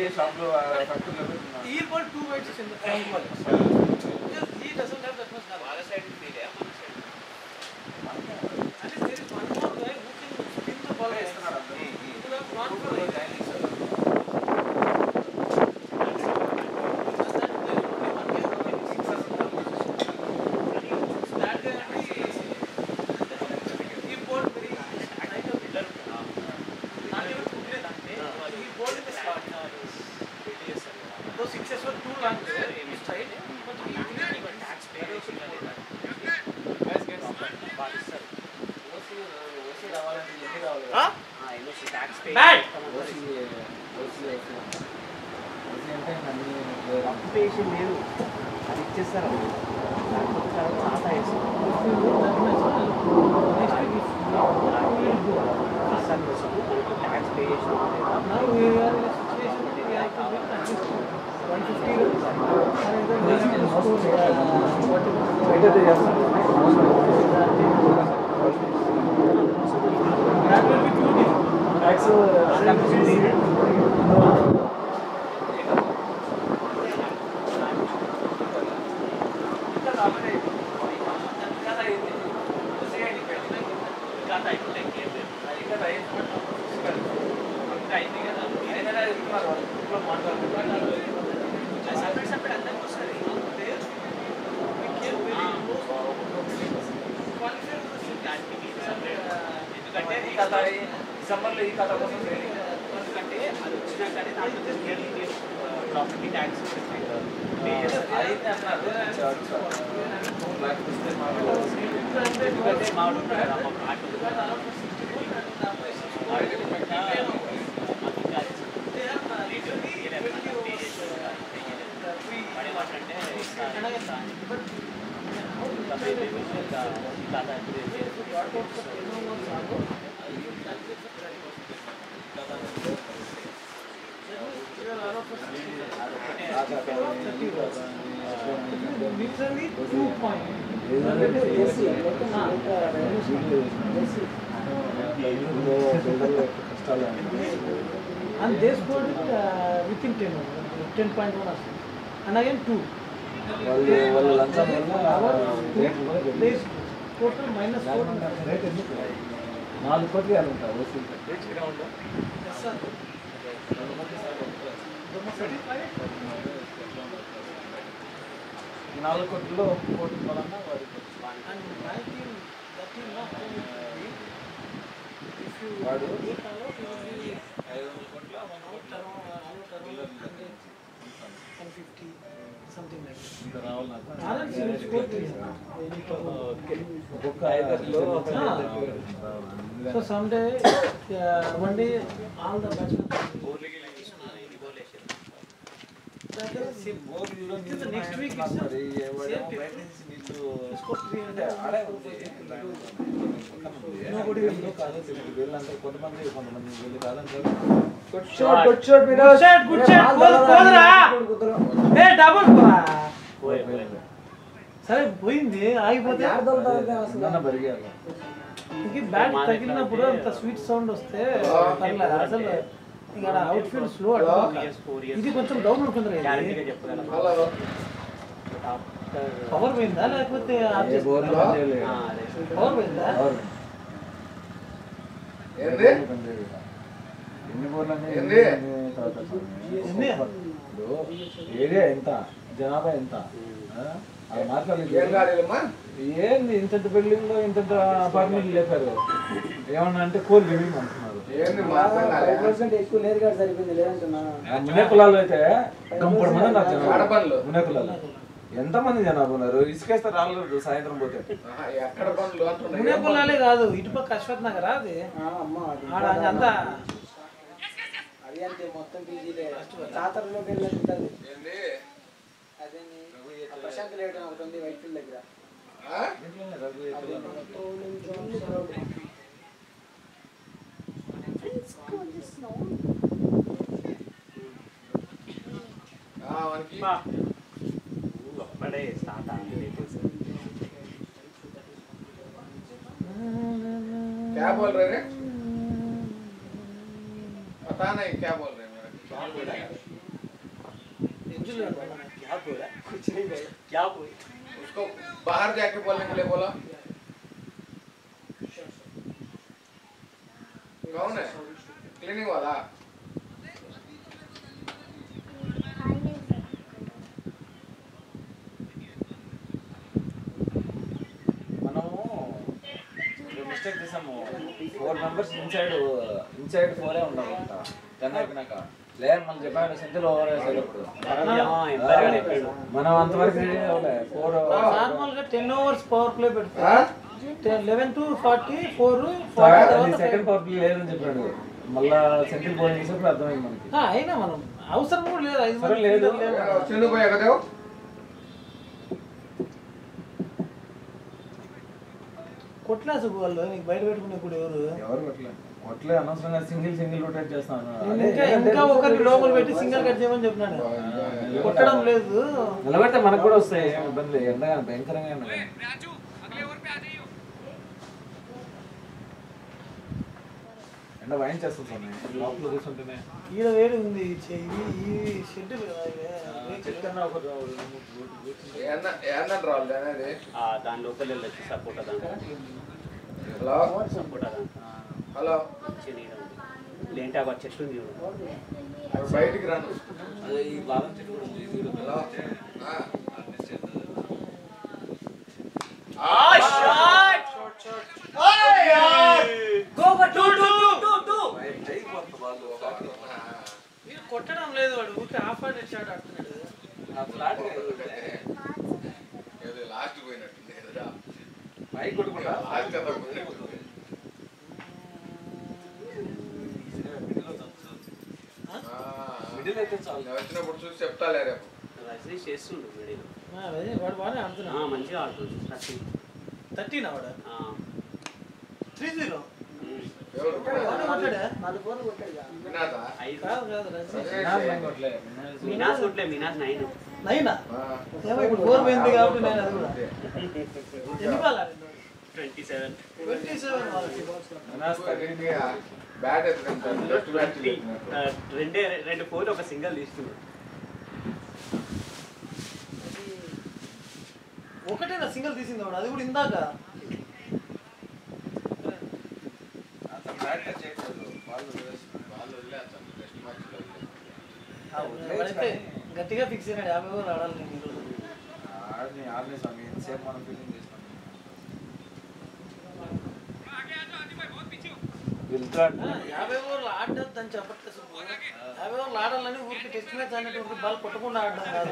He bought 2 whites in the front wall. He doesn't have that much number. Other side is failure. At least there is one more guy who can spin the ball. Who have gone for it. Application లేదు అది ఇచ్చేస్తారు లేకపోతే తర్వాత ఆట tax pay చేసిన డిసెంబర్లో ఈ కథ కోసం ఎందుకంటే అది వచ్చినా కానీ దాంట్లో ప్రాపర్టీ ట్యాక్స్ అయితే అన్నారు ఎందుకంటే మామూలు literally 2 points. And they scored it within 10.1 and again 2. They total minus 4. 4 కోట్లు ఇవ్వాలంటారు Yes, sir. 4 కోట్లలో 1 కోటి పరంగా వాడికి And my team, that team not only if you వాడు get out, you will be 500 కోట్ల 1 కోట్ల 150 something like that. ఇంత రావాలి నాకు Arans will score 3. ఒక్కొక్క 5లో So someday, one day, all the batsmen. Next week it's score 300. Nobody will look. Good shot, Miraj. Good shot. Kodra. Hey, double. సరే పోయింది ఆగిపోతే ఇంక బ్యాట్ తగిలినప్పుడు అంత స్వీట్ సౌండ్ వస్తే పర్లేదు అసలు ఇక్కడ అవుట్ ఫీల్డ్ స్లో ఇది కొంచెం డౌన్ ఉంటుంది పవర్ పోయిందా లేకపోతే పవర్ పోయిందా ఏరియా ఎంత జనాభా ఎంత ఏంది ఇంత బిల్డింగ్ లో ఇంత అపార్ట్మెంట్ లేపారు ఏమన్నా అంటే కోల్ లివింగ్ అంటున్నారు మునే కులాలు అయితే కంపడు మంది మునే కులాలు ఎంత మంది జనాభా ఉన్నారు ఇసుకేస్తే రాలేదు సాయంత్రం పోతే మునే కులాలే కాదు ఇటుపక్క అశ్వత్ నగర్ అది అంతా అది అంతే మొత్తం పీజీలే జాతరలోకి వెళ్ళినట్టు అదే ప్రశాంత్ లేట్ ఒకటి ఉంది వైట్ ఫీల్డ్ దగ్గర क्या बोल रहे रे? पता नहीं क्या बोल रहे हैं मेरा क्या बोला कुछ नहीं बोला क्या बोला उसको बाहर जाके बोलने के लिए बोला कौन है क्लीनिंग वाला మిస్టేక్ చేసాము 4 మెంబర్స్ ఇన్సైడ్ 4 ఉండాలంట 10 అయిపోయినాక ప్లేయర్ మనం చెప్పాడు సెంటర్ ఓవర్ వేసేటప్పుడు మనం అంతవరకు నార్మల్ గా 10 ఓవర్స్ పవర్ ప్లే పెడతారు 11 to 40 సెకండ్ పవర్ ప్లే లేదని చెప్పాడు మళ్ళా సెంట్రల్ బౌలింగ్ చేసినప్పుడు అర్థమైంది మనకి అయినా మనం అవసరం కూడా లేదు 5 సరే లేదు चलो भैया कहते हो కొట్లాసు వాళ్ళు నీకు బయట పెట్టుకునే ఇప్పుడు ఎవరు కొట్లే అనవసరంగా సింగిల్ రొటేట్ చేస్తాను ఇంకా ఒకరికి లోపల పెట్టి సింగిల్ కట్ చేయమని చెప్పినాడు కొట్టడం లేదు నిలబెడితే మనకు కూడా వస్తాయి ఏం ఇబ్బంది లేదు ఎండ భయంకరంగా ఎండ వాయించేస్తుంది లోపల కూర్చుంటేనే ఈడ వేడి ఉంది ఈ షెడ్ ఏందని రావాలి అనేది దాని లోపల వెళ్ళొచ్చు సపోటా దాంట్లో హలో సపోటా దాంట్లో హలో లేంటే ఆ చెట్టు ఉంది చూడు బయటికి రాను అదే ఈ బాదం చెట్టు కూడా ఉంది హలో కొట్టడం లేదు వాడు ఊరికి ఆఫ్ ఆర్డర్ షాట్ ఆడుతున్నాడు లాస్ట్ పోయినట్టుంది కదా పైకి కొట్టుకుంటా లాస్ట్ కదా పోయినట్టుంది మిడిల్ అయితే చాలు నేను వచ్చినప్పుడు చూసి చెప్తాలే రేపు రజనీ చేస్తుండు వీడియో వాడు బాగానే ఆడుతున్నాడు మంచిగా ఆడుతుంది 13 వాడు 3-0 ఎవరు కొట్టాడా వినాదా కాదు రజనీ మినాస్ కొట్లే మినాస్ 9 నైనా ఏమో ఇప్పుడు 4 పోయింది కాబట్టి నేను అది కూడా ఎన్ని బాల్ ఆడిండు 27 వాళ్ళకి బ్యాట్ ఎత్తుకుంటాను జస్ట్ బ్యాట్ రెండు ఫోర్ ఒక సింగిల్ తీస్తున్నాడు ఒకటేనా సింగిల్ తీసింది వాడు అది కూడా ఇందాక వాడైతే గట్టిగా ఫిక్స్ అయినాడు 50 ఓవర్లు ఆడాలి నేను ఈరోజు ఆడని స్వామి ఎంతసేపు మనం ఫీలింగ్ చేస్తాం వెళ్తాడు 50 ఓవర్లు ఆడద్దు అని చెప్పట్లేదు 50 ఓవర్లు ఆడాలని ఊరికి టెస్ట్ మ్యాచ్ అనేటువంటి బాల్ కొట్టకుండా ఆడడం కాదు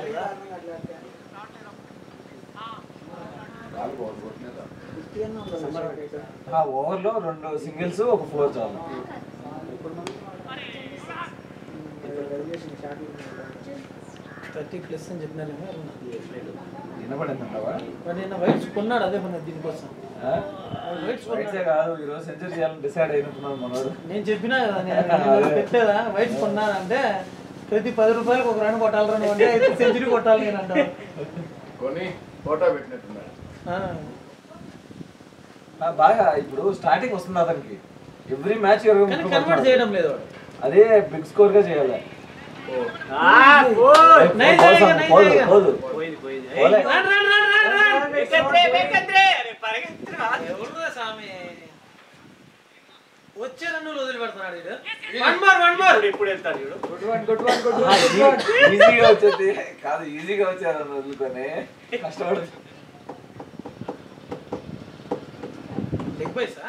కదా ఓవర్లో 2 సింగిల్స్ ఒక 4 చాలు 30+ అని చెప్పినారు వినపడిందంటావా వాడు నిన్న వైట్స్ కొన్నాడు అదే మన దీనికోసం వైట్స్ వైట్సే కాదు ఈరోజు సెంచరీ చేయాలని డిసైడ్ అయినట్టున్నాడు మనోడు నేను చెప్పినా కదా నేను పెట్టేదా వైట్స్ కొన్నానంటే ప్రతి 10 రూపాయలకు ఒక రన్ కొట్టాలి రన్ అంటే అయితే సెంచరీ కొట్టాలి నేను అంటాను కొని ఫోటో పెట్టినట్టున్నాడు బాగా ఇప్పుడు స్టార్టింగ్ వస్తుంది అతనికి ఎవ్రీ మ్యాచ్ కన్వర్ట్ చేయడం లేదు వాడు అదే బిగ్ స్కోర్ గా చేయాలి వచ్చే రన్నులు వదిలిపెడుతున్నాడు ఎప్పుడు వెళ్తాడు ఈజీగా వచ్చేది కాదు ఈజీగా వచ్చారు వదులుకొని కష్టపడు లెగ్ బైసా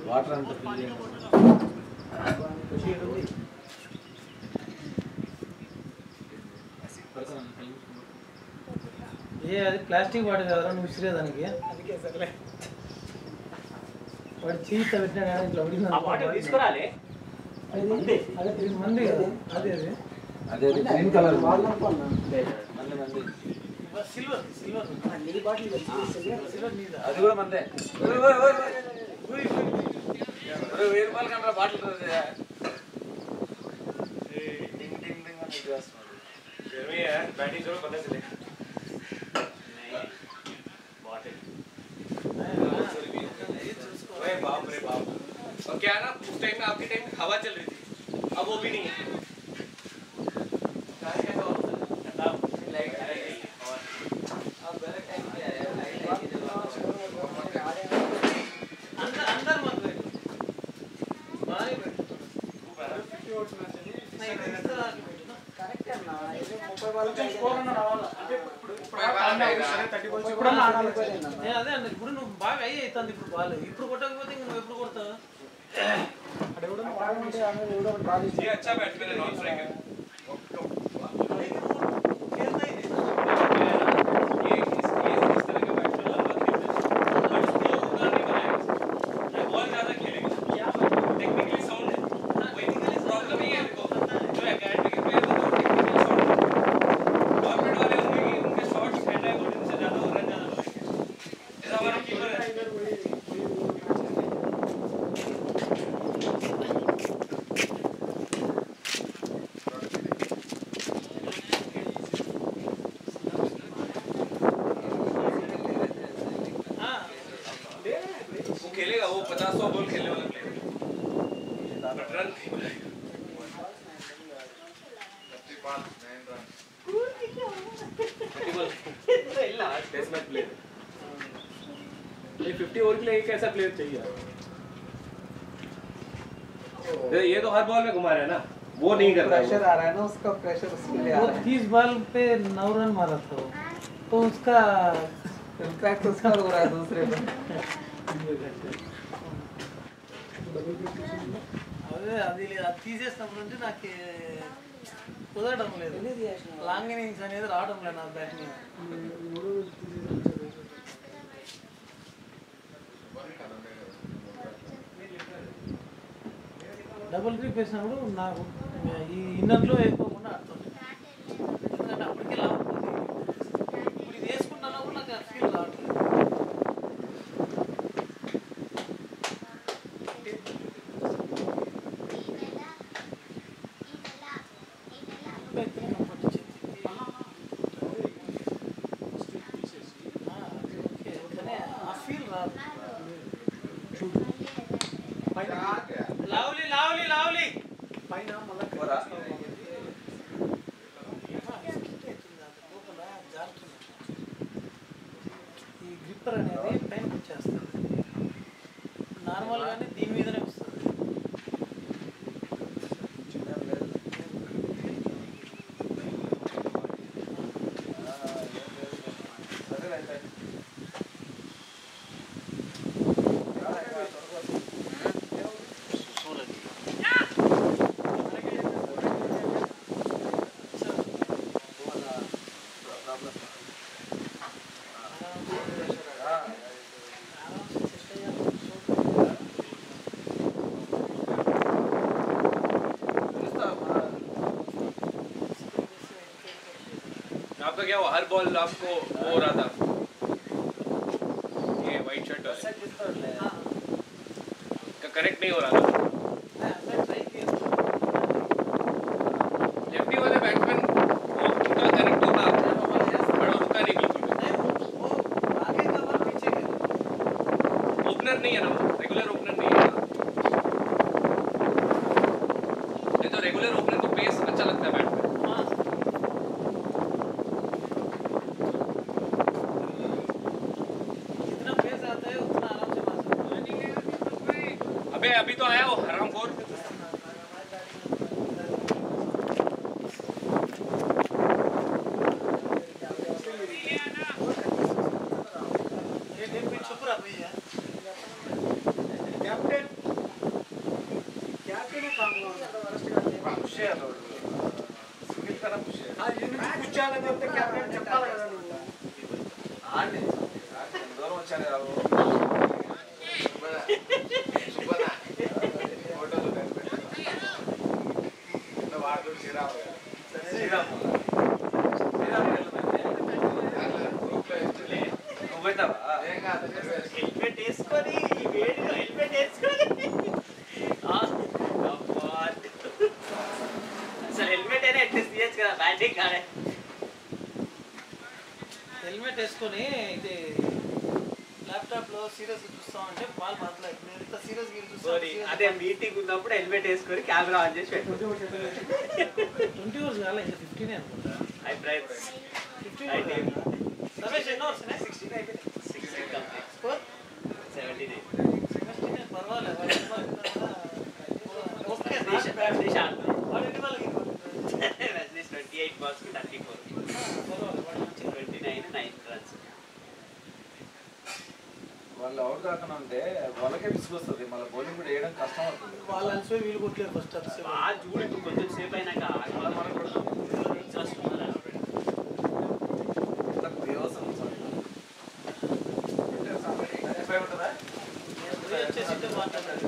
వాటర్ అంతా ఏ అది ప్లాస్టిక్ వాడి కదా నువ్వు విసిరేదానికి అందుకే సర్లే వాడు చీత పెట్టినా కానీ ఇట్లా ఆ బాటిల్ తీసుకురాలే అదే మంది కదా అదే అదే అదే గ్రీన్ కలర్ వాళ్ళు అనుకున్నా సిల్వర్ సిల్వర్ నీ బాటిల్ సిల్వర్ నీదా అది కూడా మందే. ₹1000 కన్నా బాటిల్ बैटिंग करो पता चले बॉटल ओए बाप रे बाप और क्या ना उस टाइम में आपके टाइम हवा चल रही थी अब वो भी नहीं है लाइट आ रही है अब गलत टाइम पे आया लाइट आई जब अंदर अंदर मत बैठो बाहर ही बैठो नहीं इस तरह आके बैठो ना కరెక్ట్ అన్న ఇది 30 వాళ్ళకి ఇప్పుడన్నా ఆడాలి నేను అదే అన్న ఇప్పుడు నువ్వు బాగా అయ్యి అవుతుంది ఇప్పుడు బాల్ ఇప్పుడు కొట్టకపోతే ఇంక నువ్వు ఎప్పుడు కొడతావు అక్కడ ఎవడో బాగుంటే అన్న ఎవడో ఒకటి బాల్ ये अच्छा बैट्समैन है नॉन स्ट्राइकर ये इस तरह का बैट्समैन लंबा खेलता है बट उसको उतना नहीं बनाएगा ये बॉल ज्यादा खेलेगा टेक्निकली साउंड है टेक्निकली प्रॉब्लम ही है देखो जो एकेडमी के प्लेयर होते हैं टेक्निकली साउंड गवर्नमेंट वाले होंगे कि उनके शॉट्स हैंड आई बॉल इनसे ज्यादा रन ज्यादा बनाएंगे ऐसा हमारा कीपर है वो खेलेगा वो 50-100 बॉल खेलने वाला प्लेयर बट रन नहीं बनाएगा 30 बॉल टेस्ट मैच प्लेयर ये 50 ओवर के लिए एक ऐसा प्लेयर चाहिए ये तो हर बॉल में घुमा रहा है ना वो नहीं कर रहा है प्रेशर आ रहा है ना उसका प्रेशर उसके लिए आ वो रहा है 30 बॉल पे 9 रन मारा था वो। तो उसका इम्पैक्ट उसका हो रहा है दूसरे पे అదే అది తీసేసినప్పుడు అంటే నాకు కుదరడం లేదు లాంగ్ ఇన్నింగ్స్ అనేది రావడం లేదు నా బ్యాట్ మీద డబుల్ ట్రిప్ వేసినప్పుడు నాకు ఈ ఇన్నర్లో వేసుకోకుండా ఆడుతుంది ఎందుకంటే అప్పటికే లాభం ఇప్పుడు ఇది వేసుకుంటాను కూడా నాకు ఫీల్ రావట్లేదు ఆ ఫీల్ రాదు లవ్లీ లవ్లీ లవ్లీ పైన మళ్ళీ ఈ గ్రిప్పర్ అనేది పైన వచ్చేస్తుంది నార్మల్గానే దీని మీదనే వస్తుంది आपका क्या हुआ हर बॉल आपको वो हो रहा था ये वाइट शर्ट वाले का करेक्ट नहीं हो रहा था लेफ्टी वाले बैट्समैन वो उनका करेक्ट होता बट वो रुका नहीं बिल्कुल भी ओपनर नहीं है ना वो रेगुलर ओपनर नहीं है नहीं तो रेगुलर ओपनर को पेस अच्छा लगता है बैट में जितना पेस आता है उतना आराम से मार सकते हैं अबे अभी तो आया वो వచ్చానని చెప్తే క్యాప్టెన్ చెప్పాలి కదా నువ్వు. ఆడి దూరం వచ్చాను రావు వాడు శ్రీరామ్ శ్రీరామ్ నువ్వు పెట్టావా హెల్మెట్ వేసుకొని ఈ వేడిగా హెల్మెట్ వేసుకొని అసలు హెల్మెట్ అయినా అట్లీస్ట్ తీయచ్చు కదా బ్యాటింగ్ కాదే హెల్మెట్ వేసుకొని ఇది ల్యాప్టాప్ లో సీరియస్ చూస్తామంటే వాళ్ళు మాట్లాడు ఇప్పుడు ఎంత సీరియస్ అదే మీటింగ్ ఉన్నప్పుడు హెల్మెట్ వేసుకొని కెమెరా ఆన్ చేసి పెట్టు 20 అవర్స్ కాలే ఇంకా 15 అనుకుంటా హై ప్రైస్ 15 రమేష్ ఎన్నో వస్తున్నాయి 16 అయిపోయింది 16 కంప్లీట్ స్కోర్ 79 పర్వాలేదు ఓకే వెస్టిష్ ఆడుతుంది వాడు ఎన్ని వాళ్ళకి వెస్టిష్ 28 బాల్స్ కి 34 29 9 రన్స్ వాళ్ళు అవుట్ కాకుండా ఉంటే వాళ్ళకే విసుగొస్తుంది మళ్ళీ బౌలింగ్ కూడా వేయడం కష్టం అవుతుంది వాళ్ళు అలసిపోయి వీలు కొట్టలేరు ఫస్ట్ అలసిపోయి బాగా చూడు ఇప్పుడు కొంచెం సేపు అయినాక మనకు కూడా ఎగ్జాస్ట్ ఉన్నారు వ్యవసాయం ఉంటుందా వచ్చేసి మాట్లాడారు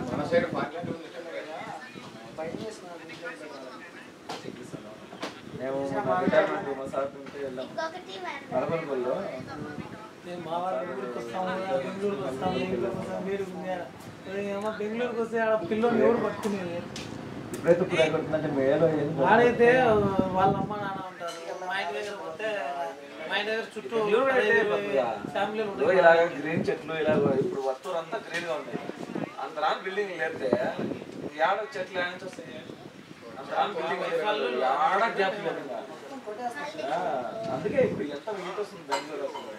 మన సైడ్ పార్లమెంట్ ఉంది పైన చేస్తున్నాను. మేము రిటైర్మెంట్ మా సార్ ఉంటే వెళ్ళాం నడపల్లిలో మా వాళ్ళు బెంగళూరుకి వస్తాము బెంగళూరుకి వస్తాము మీరు బెంగళూరుకి వస్తే ఆడ పిల్లలు ఎవరు పట్టుకునేది ఇప్పుడైతే ఇప్పుడు ఎక్కడుందంటే మేలో ఆడైతే వాళ్ళ అమ్మ నాన్న ఉంటారు మా ఇంటి దగ్గర పోతే మా ఇంటి దగ్గర చుట్టూ ఫ్యామిలీలు ఇలాగ గ్రీన్ చెట్లు ఇలా ఇప్పుడు వస్తువులు అంతా గ్రీన్ గా ఉన్నాయి అంతరాని బిల్డింగ్ లేతే ఏడ చెట్లు ఏడ నుంచి వస్తాయి అంతరాని బిల్డింగ్ ఆడ గ్యాప్ లేదు అందుకే ఇప్పుడు ఎంత హీట్ వస్తుంది బెంగళూరు అసలు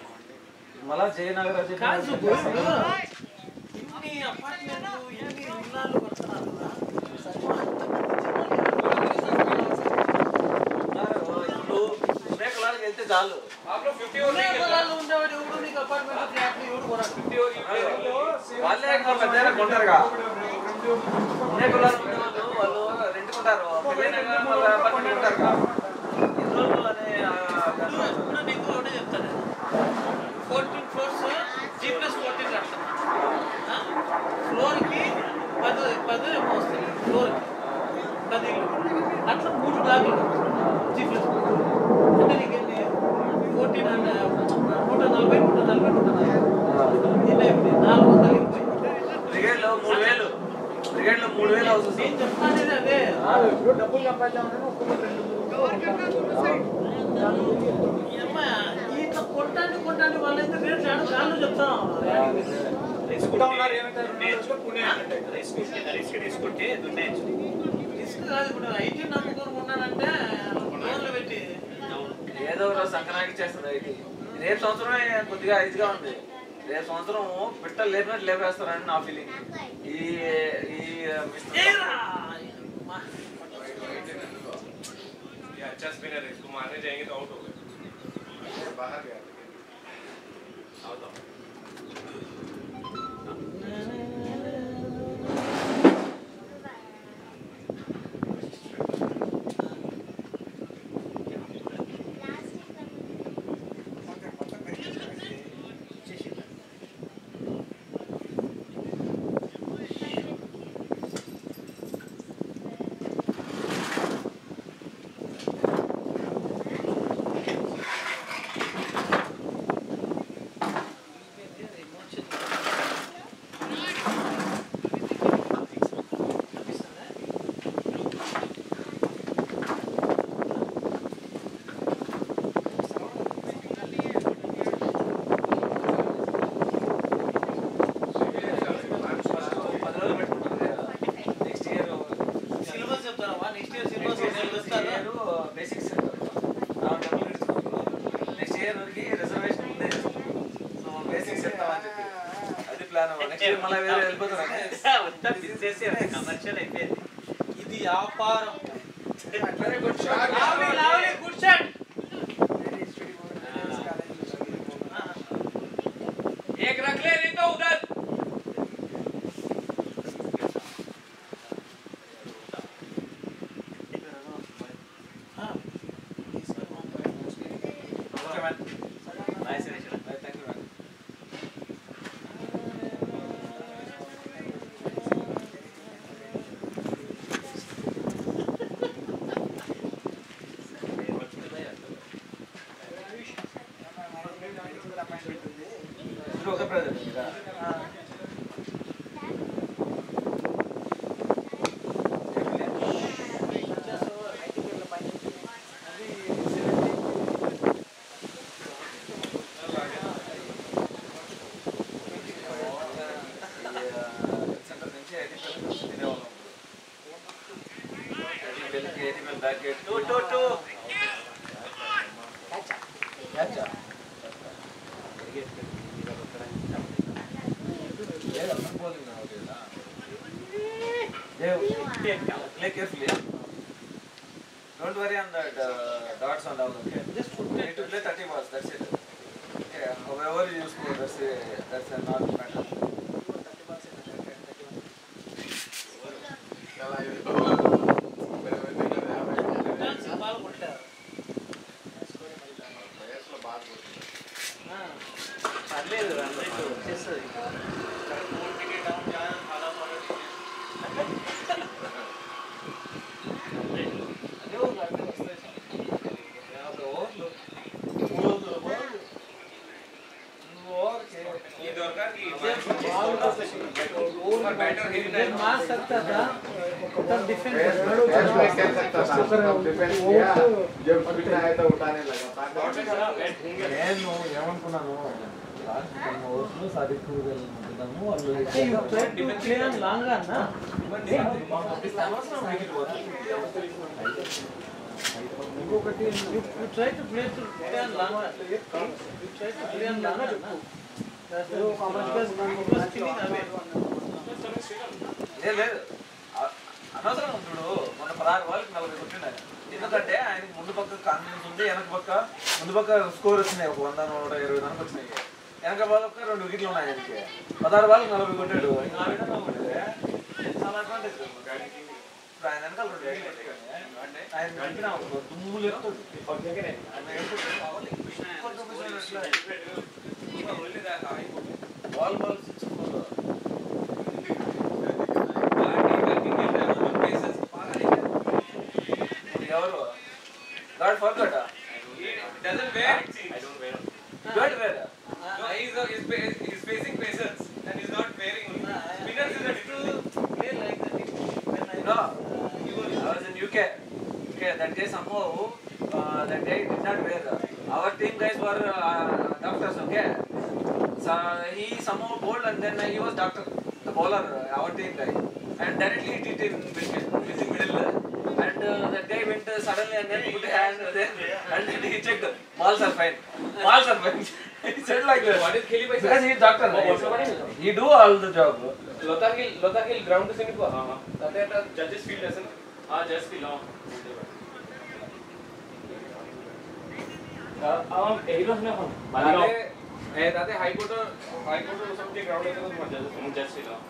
మళ్ళా జయనగర్ అది కాదు ఇన్ని అపార్ట్మెంట్లు ఇన్ని ఇల్లాలు కడుతున్నారు కదా ఇప్పుడు వెళ్తే చాలు ఉండేవాడు ఎవడు నీకు అపార్ట్మెంట్ ఫ్లాట్లు ఎవడు కొనడు వాళ్ళే పెద్ద కొంటారుగా వాళ్ళు రెండుకుంటారు అపార్ట్మెంట్ ఉంటారుగా ఇద్దరు అనే ఇప్పుడు నీకు ఒకటే చెప్తాను 14 ఫ్లోర్స్ G+14 కడుతున్నా ఫ్లోర్కి 10 ఏమో వస్తుంది ఫ్లోర్కి 10 ఇల్లు అట్లా 3 బ్లాక్లు G+14 అంటే నీకు ఎన్ని 14 అంటే 140 ఎన్ని అయిపోయింది 400 అయిపోయింది బ్రిగేడ్లో 3000 బ్రిగేడ్లో 3000 అవుతుంది నేను చెప్తాను అదే ఇప్పుడు డబ్బులు సంపాదించామని ఒక్కొక్కరు 2 ఈ అమ్మాయి ఇట్లా కొట్టాన్ని వాళ్ళైతే రేట్లు చాలు చెప్తాను రిస్క్ తీసుకుంటే దున్నేయచ్చు రిస్క్ కాదు ఇప్పుడు ఐటీ నమ్ముకొని ఉన్నానంటే లోన్లు పెట్టి ఏదో రోజు సంక్రాంతికి చేస్తుంది ఐటీ రేపు సంవత్సరమే కొద్దిగా ఇదిగా ఉంది రేపు సంవత్సరం పిట్టలు లేపినట్టు లేపేస్తారని నా ఫీలింగ్ ఈ अच्छा स्पिनर है इसको मारने जाएंगे तो आउट हो गए बाहर गया आउट आउट సిలబస్ చెప్తారా next year syllabus basics next year వరకు రిజర్వేషన్ ఉంది సో బేసిక్స్ చెప్తామని చెప్పి అది ప్లాన్ నెక్స్ట్ ఇయర్ మళ్ళీ వేరే వెళ్ళిపోతారు మొత్తం బిజినెస్ కమర్షియల్ అయిపోయింది ఇది వ్యాపారం गुड शॉट గుడ్ షాట్ एक रख ले नहीं तो उधर Play carefully. Don't worry on that dots and all. Okay. Just need to play 30 balls. That's it. Okay. However you score, that's a not matter. मार सकता था तब डिफेंस जब पिटना है तो उठाने लगा ఇంకొకటి you try to play on longer. You try to play on longer. లేదు అనవసరం చూడు మన 16 బాల్కి 40 కొట్టినాయి. ఎందుకంటే ఆయన ముందు పక్క కాన్ఫిడెన్స్ ఉంది, వెనక పక్క ముందు పక్క స్కోర్ వచ్చినాయి, ఒక 100 120 దానికి వచ్చినాయి. వెనక బాల్ ఒక 2 వికెట్లు ఉన్నాయి ఆయనకి. 16 బాల్కి 40 కొట్టాడు. ఆ విధంగా కొట్టితే చాలా అడ్వాంటేజ్. ఇప్పుడు ఆయన వెనకాల 2 వికెట్లు కొట్టాయి. ఆయన వెంటనే దుమ్ములు ఎత్తాడు. బాల్ బాల్ ఎవరు god forgot doesn't wear it. I don't wear. God wear He's facing pacers and he's not wearing. Spinners is a different. Play like that. When I no I was in UK. Okay, that day somehow that day did not wear. Our team guys were doctors. Okay, so he somehow bowled and then he was doctor, the bowler, our team guy, and directly hit it in between with the middle, and that guy went suddenly and then put a hand there and then he checked balls are fine. He said like that. What is Kheli by Because he is doctor, he do all the job. Lothar Hill ground to send it. That judges field lesson. Just the long. Heroes में हम. ताते high court something ground lesson. Just the long.